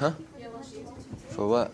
Huh? For what?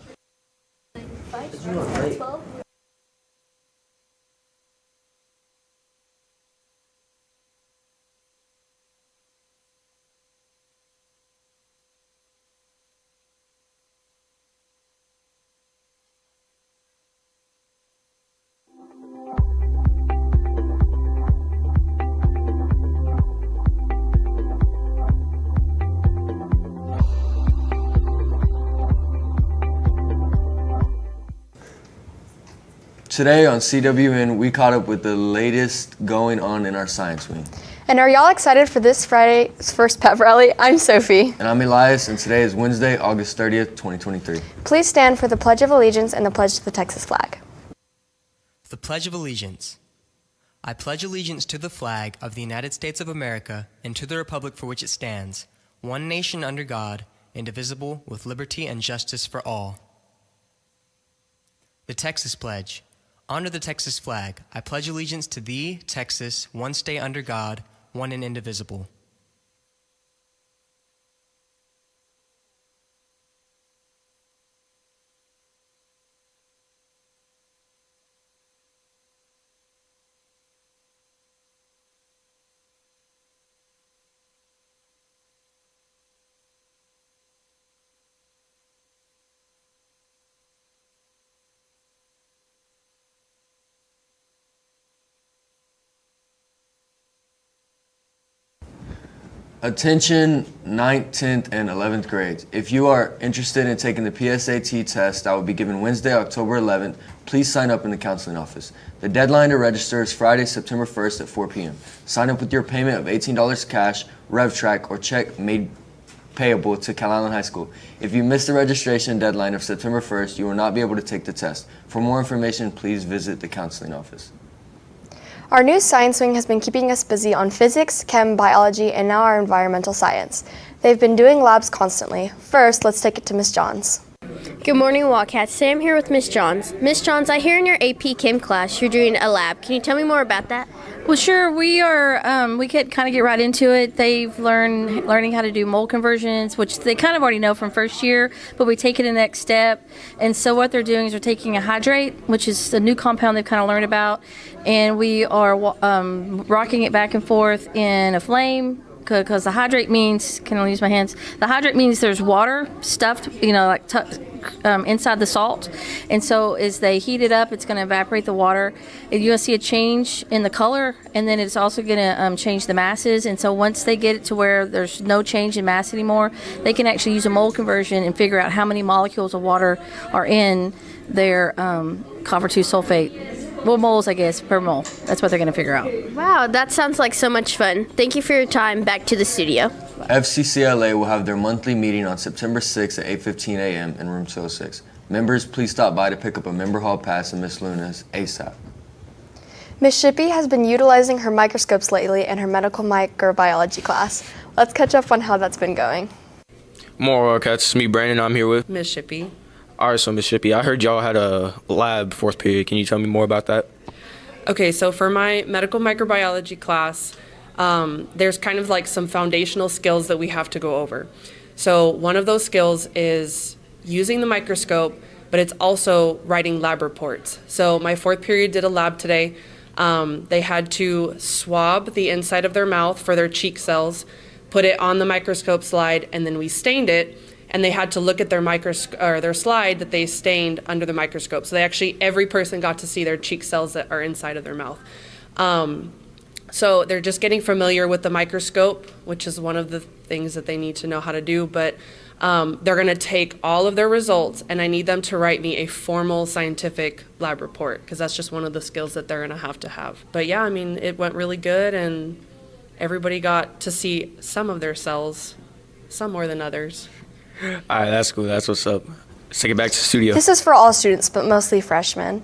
Today on CWN, we caught up with the latest going on in our science wing. And are y'all excited for this Friday's first pep rally? I'm Sophie. And I'm Elias, and today is Wednesday, August 30th, 2023. Please stand for the Pledge of Allegiance and the pledge to the Texas flag. The Pledge of Allegiance. I pledge allegiance to the flag of the United States of America and to the republic for which it stands, one nation under God, indivisible, with liberty and justice for all. The Texas Pledge. Under the Texas flag, I pledge allegiance to thee, Texas, one state under God, one and indivisible. Attention 9th, 10th, and 11th grades. If you are interested in taking the PSAT test that will be given Wednesday, October 11th, please sign up in the counseling office. The deadline to register is Friday, September 1st at 4 p.m. Sign up with your payment of $18 cash, RevTrack, or check made payable to Calallen High School. If you miss the registration deadline of September 1st, you will not be able to take the test. For more information, please visit the counseling office. Our new science wing has been keeping us busy on physics, chem, biology, and now our environmental science. They've been doing labs constantly. First, let's take it to Miss Johns. Good morning, Wildcats. Today I'm here with Miss Johns. Miss Johns, I hear in your AP Chem class you're doing a lab. Can you tell me more about that? Well, sure. We could kind of get right into it. They've learning how to do mold conversions, which they kind of already know from first year, but we take it the next step. And so what they're doing is they're taking a hydrate, which is a new compound they've kind of learned about, and we are rocking it back and forth in a flame. Because the hydrate means, can I use my hands? The hydrate means there's water stuffed, inside the salt. And so as they heat it up, it's going to evaporate the water. And you'll see a change in the color, and then it's also going to change the masses. And so once they get it to where there's no change in mass anymore, they can actually use a mold conversion and figure out how many molecules of water are in their copper 2 sulfate. Well, moles, I guess, per mole. That's what they're going to figure out. Wow, that sounds like so much fun. Thank you for your time. Back to the studio. FCCLA will have their monthly meeting on September 6th at 8:15 a.m. in room 206. Members, please stop by to pick up a member hall pass in Miss Luna's ASAP. Miss Shippey has been utilizing her microscopes lately in her medical microbiology class. Let's catch up on how that's been going. More Wildcats. It's me, Brandon. I'm here with Miss Shippey. All right, so Miss Shippey, I heard y'all had a lab fourth period. Can you tell me more about that? Okay, so for my medical microbiology class, there's kind of like some foundational skills that we have to go over. So one of those skills is using the microscope, but it's also writing lab reports. So my fourth period did a lab today. They had to swab the inside of their mouth for their cheek cells, put it on the microscope slide, and then we stained it. And they had to look at their slide that they stained under the microscope. So every person got to see their cheek cells that are inside of their mouth. So they're just getting familiar with the microscope, which is one of the things that they need to know how to do. But they're going to take all of their results, and I need them to write me a formal scientific lab report, because that's just one of the skills that they're going to have. But yeah, I mean, it went really good, and everybody got to see some of their cells, some more than others. All right, that's cool. That's what's up. Let's take it back to the studio. This is for all students, but mostly freshmen.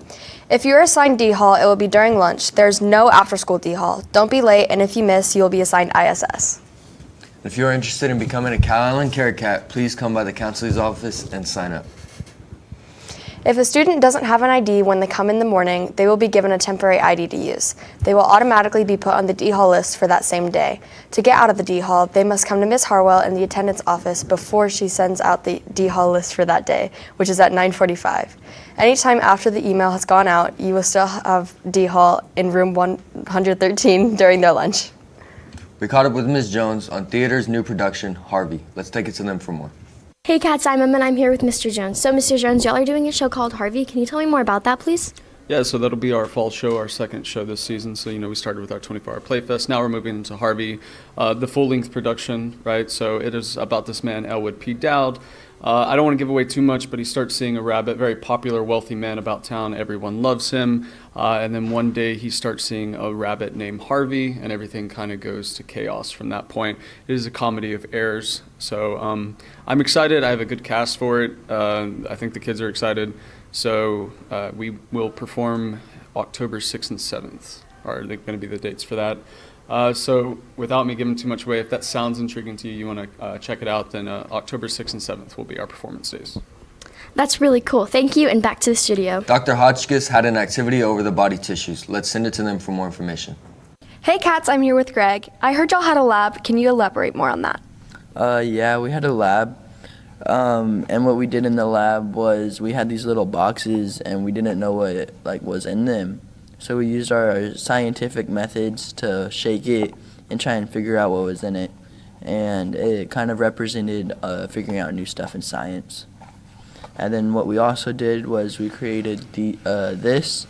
If you're assigned D-Hall, it will be during lunch. There's no after-school D-Hall. Don't be late, and if you miss, you'll be assigned ISS. If you're interested in becoming a Calallen Cat, please come by the counselor's office and sign up. If a student doesn't have an ID when they come in the morning, they will be given a temporary ID to use. They will automatically be put on the D-Hall list for that same day. To get out of the D-Hall, they must come to Ms. Harwell in the attendance office before she sends out the D-Hall list for that day, which is at 9:45. Anytime after the email has gone out, you will still have D-Hall in room 113 during their lunch. We caught up with Ms. Jones on theater's new production, Harvey. Let's take it to them for more. Hey Cats, I'm Emma and I'm here with Mr. Jones. So Mr. Jones, y'all are doing a show called Harvey. Can you tell me more about that, please? Yeah, so that'll be our fall show, our second show this season. So, we started with our 24-hour Playfest. Now we're moving into Harvey, the full-length production, right? So it is about this man, Elwood P. Dowd. I don't want to give away too much, but he starts seeing a rabbit, very popular, wealthy man about town. Everyone loves him. And then one day he starts seeing a rabbit named Harvey, and everything kind of goes to chaos from that point. It is a comedy of errors. So I'm excited. I have a good cast for it. I think the kids are excited. So we will perform October 6th and 7th. Are going to be the dates for that. So without me giving too much away, if that sounds intriguing to you, you want to check it out, then October 6th and 7th will be our performance days. That's really cool. Thank you, and back to the studio. Dr. Hotchkiss had an activity over the body tissues. Let's send it to them for more information. Hey Cats, I'm here with Greg. I heard y'all had a lab. Can you elaborate more on that? Yeah, we had a lab. And what we did in the lab was we had these little boxes and we didn't know what was in them. So we used our scientific methods to shake it and try and figure out what was in it. And it kind of represented figuring out new stuff in science. And then what we also did was we created this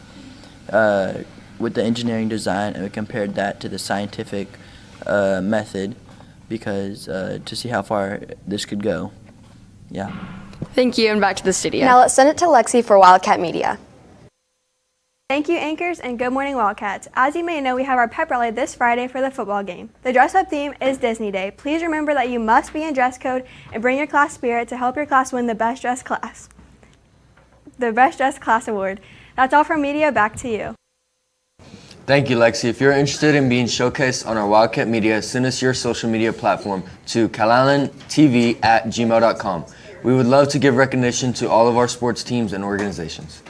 with the engineering design, and we compared that to the scientific method because to see how far this could go. Yeah. Thank you, and back to the studio. Now let's send it to Lexi for Wildcat Media. Thank you, anchors, and good morning, Wildcats. As you may know, we have our pep rally this Friday for the football game. The dress-up theme is Disney Day. Please remember that you must be in dress code and bring your class spirit to help your class win the Best Dressed Class Award. That's all from media. Back to you. Thank you, Lexi. If you're interested in being showcased on our Wildcat Media, send us your social media platform to CalallenTV@gmail.com. We would love to give recognition to all of our sports teams and organizations.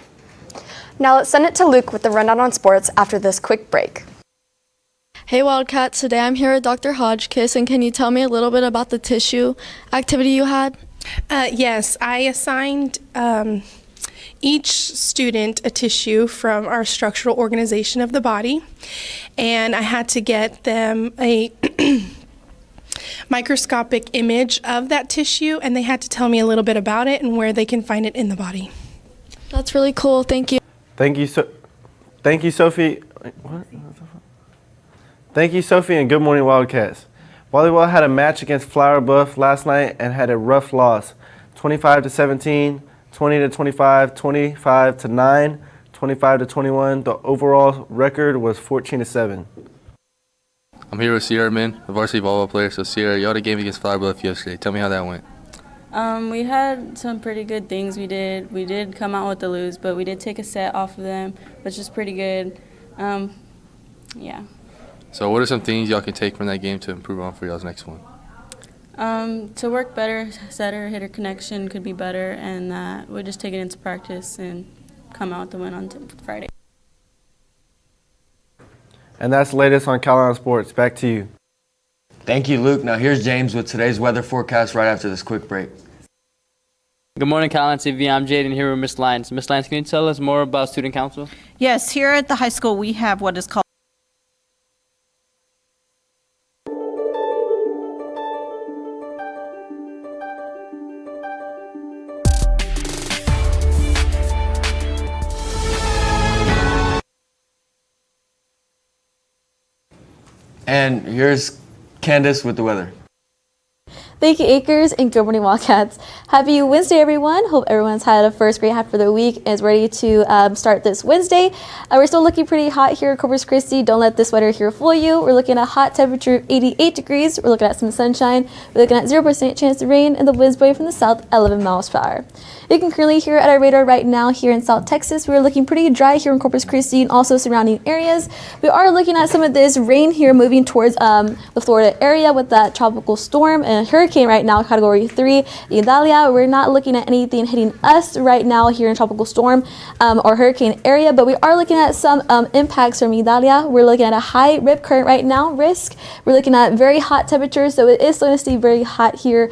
Now let's send it to Luke with the rundown on sports after this quick break. Hey Wildcats, today I'm here with Dr. Hotchkiss, and can you tell me a little bit about the tissue activity you had? Yes, I assigned each student a tissue from our structural organization of the body, and I had to get them a microscopic image of that tissue, and they had to tell me a little bit about it and where they can find it in the body. That's really cool. Thank you. Thank you, Sophie. Thank you, Sophie, and good morning, Wildcats. Volleyball had a match against Flower Bluff last night and had a rough loss, 25-17, 20-25, 25-9, 25-21. The overall record was 14-7. I'm here with Sierra Min, a varsity volleyball player. So Sierra, you had a game against Flower Bluff yesterday. Tell me how that went. We had some pretty good things we did. We did come out with the lose, but we did take a set off of them, which is pretty good. Yeah. So what are some things y'all can take from that game to improve on for y'all's next one? To work better, setter, hitter connection could be better, and we'll just take it into practice and come out with the win on Friday. And that's the latest on Calallen Sports. Back to you. Thank you, Luke. Now here's James with today's weather forecast right after this quick break. Good morning, Calallen TV. I'm Jaden here with Ms. Lyons. Ms. Lyons, can you tell us more about Student Council? Yes, here at the high school we have what is called And here's Candace with the weather. Thank you, Acres, and good morning, Wildcats. Happy Wednesday, everyone. Hope everyone's had a first great half of their week and is ready to start this Wednesday. We're still looking pretty hot here in Corpus Christi. Don't let this weather here fool you. We're looking at a hot temperature of 88 degrees. We're looking at some sunshine. We're looking at 0% chance of rain, and the winds blowing from the south 11 miles per hour. You can currently hear at our radar right now here in South Texas. We're looking pretty dry here in Corpus Christi and also surrounding areas. We are looking at some of this rain here moving towards the Florida area with that tropical storm and hurricane hurricane right now, category 3, Idalia. We're not looking at anything hitting us right now here in tropical storm or hurricane area, but we are looking at some impacts from Idalia. We're looking at a high rip current right now risk. We're looking at very hot temperatures, so it is going to stay very hot here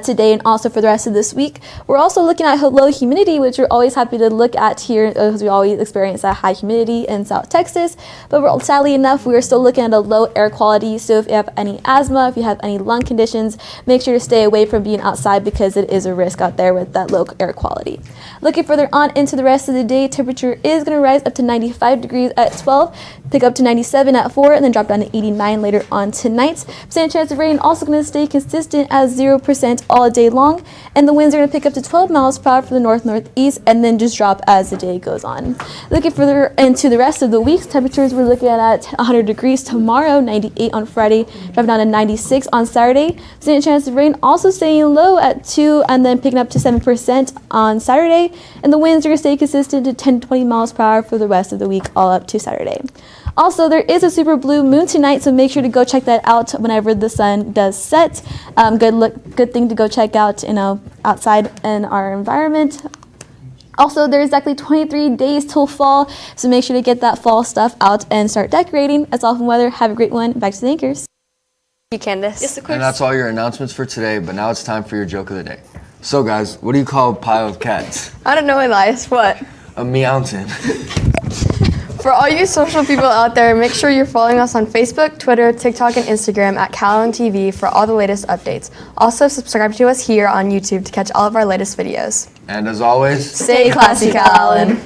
today and also for the rest of this week. We're also looking at low humidity, which we're always happy to look at here because we always experience that high humidity in South Texas. But sadly enough, we are still looking at a low air quality. So if you have any asthma, if you have any lung conditions, make sure to stay away from being outside because it is a risk out there with that low air quality. Looking further on into the rest of the day, temperature is going to rise up to 95 degrees at 12, pick up to 97 at 4, and then drop down to 89 later on tonight. Percent chance of rain also going to stay consistent at 0% all day long, and the winds are going to pick up to 12 miles per hour for the north-northeast and then just drop as the day goes on. Looking further into the rest of the week's temperatures, we're looking at 100 degrees tomorrow, 98 on Friday, dropping down to 96 on Saturday. Percent chance of rain also staying low at 2 and then picking up to 7% on Saturday, and the winds are going to stay consistent to 10 to 20 miles per hour for the rest of the week all up to Saturday. Also, there is a super blue moon tonight, so make sure to go check that out whenever the sun does set. Good thing to go check out, outside in our environment. Also, there's exactly 23 days till fall, so make sure to get that fall stuff out and start decorating. That's all from weather. Have a great one. Back to the anchors. Thank you, Candace. Yes, of course. And that's all your announcements for today, but now it's time for your joke of the day. So guys, what do you call a pile of cats? I don't know, Elias. What? A meowton. For all you social people out there, make sure you're following us on Facebook, Twitter, TikTok, and Instagram at Calallen TV for all the latest updates. Also, subscribe to us here on YouTube to catch all of our latest videos. And as always, stay classy, Calallen.